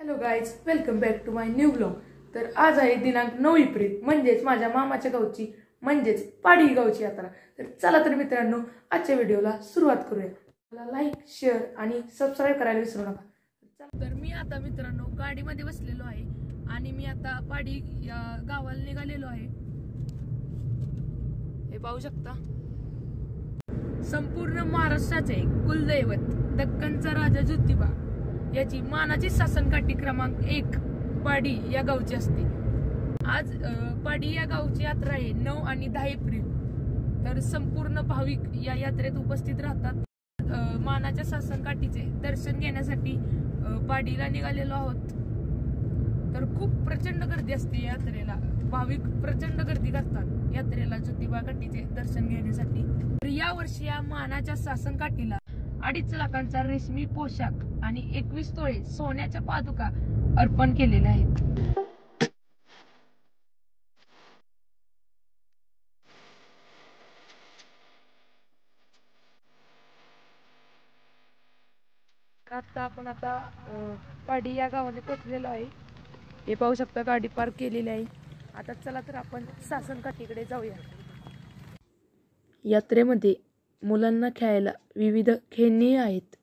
Hello guys, welcome back to my new blog. तर आज आहे दिनांक 9 एप्रिल, म्हणजेच माझ्या मामाच्या गावची म्हणजेच पाडी गावची यात्रा। तर चला तर मित्रांनो, आजच्या व्हिडिओला सुरुवात करूया। मला लाईक, शेअर आणि सबस्क्राइब करायला विसरू नका। तर मी आता मित्रांनो गाडीमध्ये बसलेलो आहे आणि मी आता पाडी या गावाला निघालेलो आहे। हे पाहू शकता, संपूर्ण महाराष्ट्राचे कुलदैवत दक्कनचा राजा ज्योतिबा याची मानाची शासनकाठी क्रमांक 1 पाडी या गावची असते। आज पाडी या गावची यात्रा आहे 9 आणि 10 एप्रिल। तर संपूर्ण भाविक या यात्रेत उपस्थित राहतात। मानाच्या शासनकाठीचे दर्शन घेण्यासाठी पाडीला निघालेलो आहोत। तर खूप प्रचंड गर्दी असते यात्रेला, भाविक प्रचंड गर्दी करतात यात्रेला ज्योतिबा काठीचे दर्शन घेण्यासाठी। तर या वर्षी या मानाच्या शासनकाठीला 2.5 लाखांचा रेशमी पोशाख आणि 21 तोळे सोन्याच्या पादुका अर्पण केलेल्या आहेत। आपण आता पाडी या गावाने पोहोचलेलो आहे। हे पाहू शकता, गाडी पार्क केलेली आहे। आता चला तर आपण शासनकाठीकडे जाऊया। यात्रेमध्ये मुलांना खेळायला विविध खेळणी आहेत।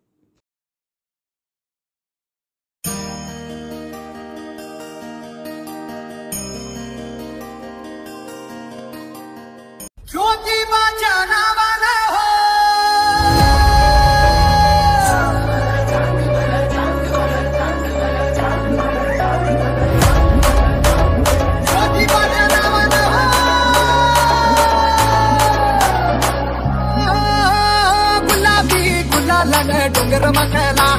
ज्योतिबाच्या नावाने हो, ज्योतिबाच्या नावाने हो, गुलाबी गुलालाने डोंगर माथ्याला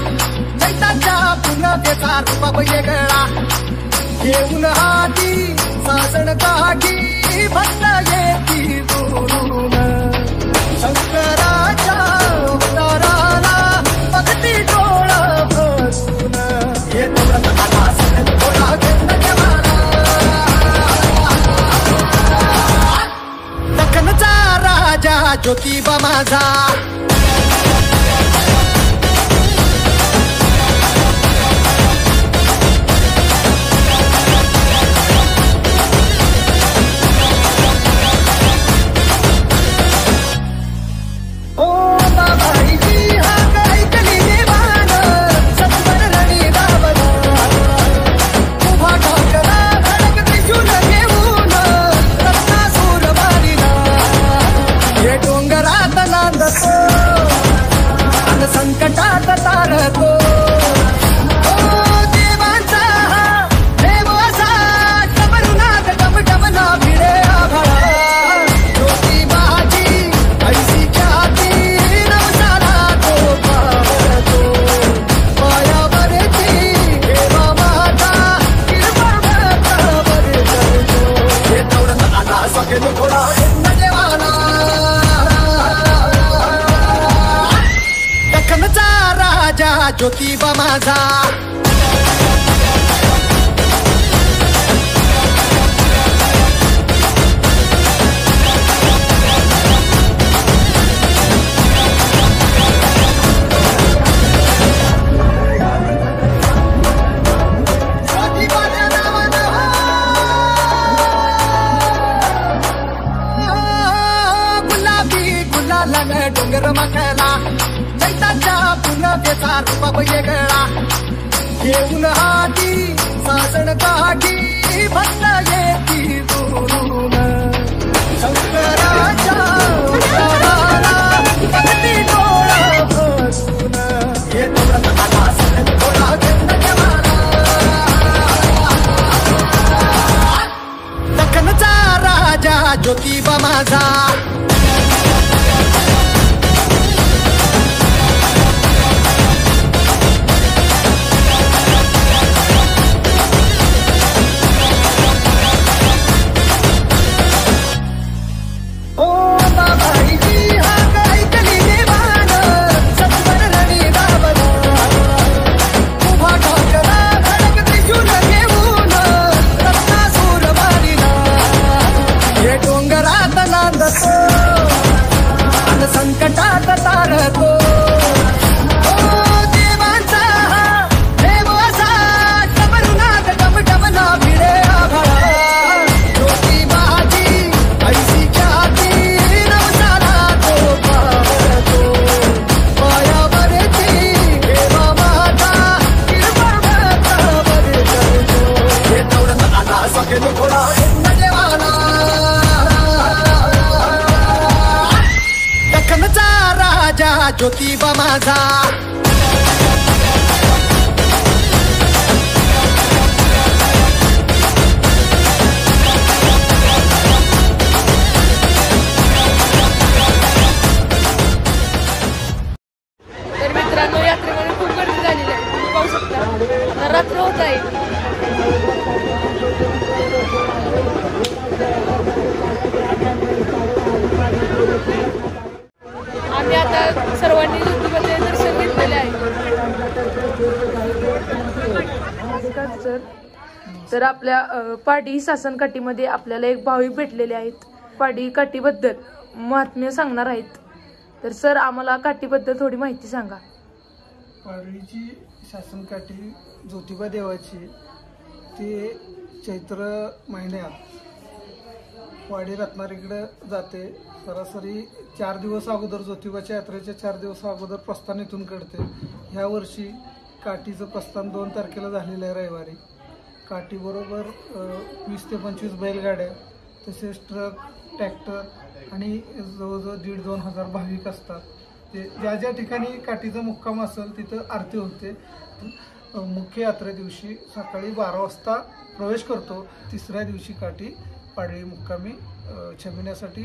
चैताच्या पुनवेचा रूपा वेगळा घेऊन हाती सासण काठी भक्त येती दुरून शंकराच्या अवताराला भक्ती डोळा भरून येतो डोळा घेऊन देवाला दख्खनचा राजा ज्योतिबा माझा। संकटात तारतो देवांचा देव असा डमरुनाथ डमडमना भिडे आभाळा ज्योतिबाची ऐशी ख्याती नवसाला तो पावतो मायावरती देवा माझा कृपावर करतो हे तेवढं आला सगळे थोडा देवाला दख्खनचा राजा ज्योतिबा माझा। ज्योतिबाच्या नावाने हो, गुलाबी गुलालाने डोंगर माथ्याला चैताच्या पुनवेचा रूपा वेगळा घेऊन हाती सासण काठी भक्त येती दुरून शंकराच्या अवताराला भक्ती डोळा भरून येतो डोळा घेऊन देवाला दख्खनचा राजा ज्योतिबा माझा। डोंगरात नांदतो ज्योतिबा माझा तर मित्रांनो यात्रेमध्ये खूप गर्दी झालेली आहे, तुम्ही पाहू शकता. आता रात्र होत आहे. आम्ही आता सर्वांनी ज्योतिबाचे दर्शन घेतलेले आहे. नमस्कार सर. तर आपल्या पाडी सासनकाठीमध्ये आपल्याला एक भाविक भेटलेले आहेत. पाडी काठीबद्दल महात्म्य सांगणार आहेत. तर सर आम्हाला काठीबद्दल थोडी माहिती सांगा. पाडळीची शासनकाठी ज्योतिबा देवाची ते चैत्र महिन्यात वाडी रत्नागिरीकडे जाते. सरासरी 4 दिवस अगोदर ज्योतिबाच्या यात्रेच्या 4 दिवस अगोदर प्रस्थान इथून कडते. ह्या वर्षी काठीचं प्रस्थान 2 तारखेला झालेलं आहे रविवारी. काठीबरोबर 20 ते 25 बैलगाड्या तसेच ट्रक ट्रॅक्टर आणि जवळजवळ 1,500-2 हजार भाविक असतात. ते ज्या ज्या ठिकाणी काठीचा मुक्काम असेल तिथं आरती होते. मुख्य यात्रे दिवशी सकाळी 12 वाजता प्रवेश करतो. तिसऱ्या दिवशी काठी पाडळी मुक्कामी छबिण्यासाठी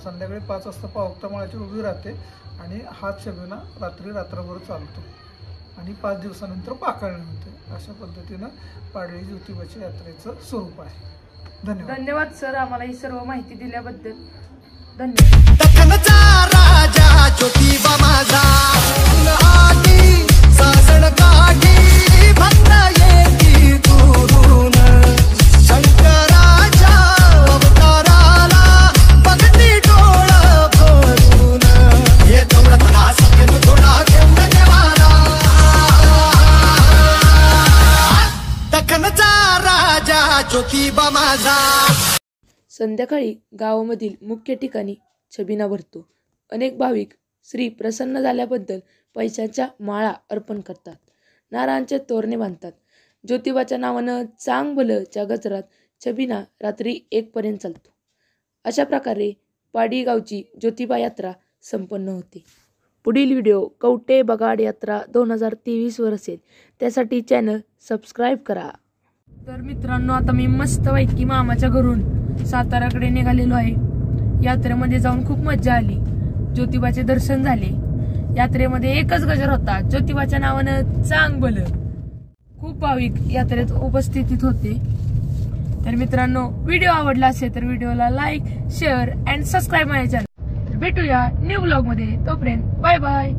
संध्याकाळी 5 वाजता पावकता माळाची उभी राहते आणि हात छबिना रात्रभर चालतो आणि 5 दिवसानंतर पाकळणी होते. अशा पद्धतीनं पाडळी ज्योतिबाच्या यात्रेचं स्वरूप आहे. धन्यवाद सर आम्हाला ही सर्व माहिती दिल्याबद्दल. धन्यवाद. दख्खनचा राजा ज्योतिबा माझा आटी सासण काठी भक्त येती दुरून शंकराच्या अवताराला बघती डोळ भरून येतो रत्ना सगळं थोडा घेऊन देवाला दख्खनचा राजा ज्योतिबा माझा. संध्याकाळी गावामधील मुख्य ठिकाणी छबिना भरतो. अनेक भाविक श्री प्रसन्न झाल्याबद्दल पैशाच्या माळा अर्पण करतात. नारळांचे तोरणे बांधतात. ज्योतिबाच्या नावानं चांग भलच्या गजरात छबिना रात्री 1 पर्यंत चालतो. अशा प्रकारे पाडी गावची ज्योतिबा यात्रा संपन्न होते. पुढील व्हिडिओ कवटे बगाड यात्रा 2023 वर असेल. त्यासाठी चॅनल सबस्क्राईब करा. तर मित्रांनो आता मी मस्तपैकी मामाच्या घरून साताराकडे निघालेलो आहे. यात्रेमध्ये जाऊन खूप मजा आली. ज्योतिबाचे दर्शन झाले. यात्रेमध्ये एकच गजर होता, ज्योतिबाच्या नावानं चांग भलं. खूप भाविक यात्रेत उपस्थितीत होते. तर मित्रांनो व्हिडिओ आवडला असेल तर व्हिडिओला लाईक शेअर अँड सबस्क्राईब माझ्या चॅनल. भेटूया न्यू ब्लॉग मध्ये. तोपर्यंत बाय बाय.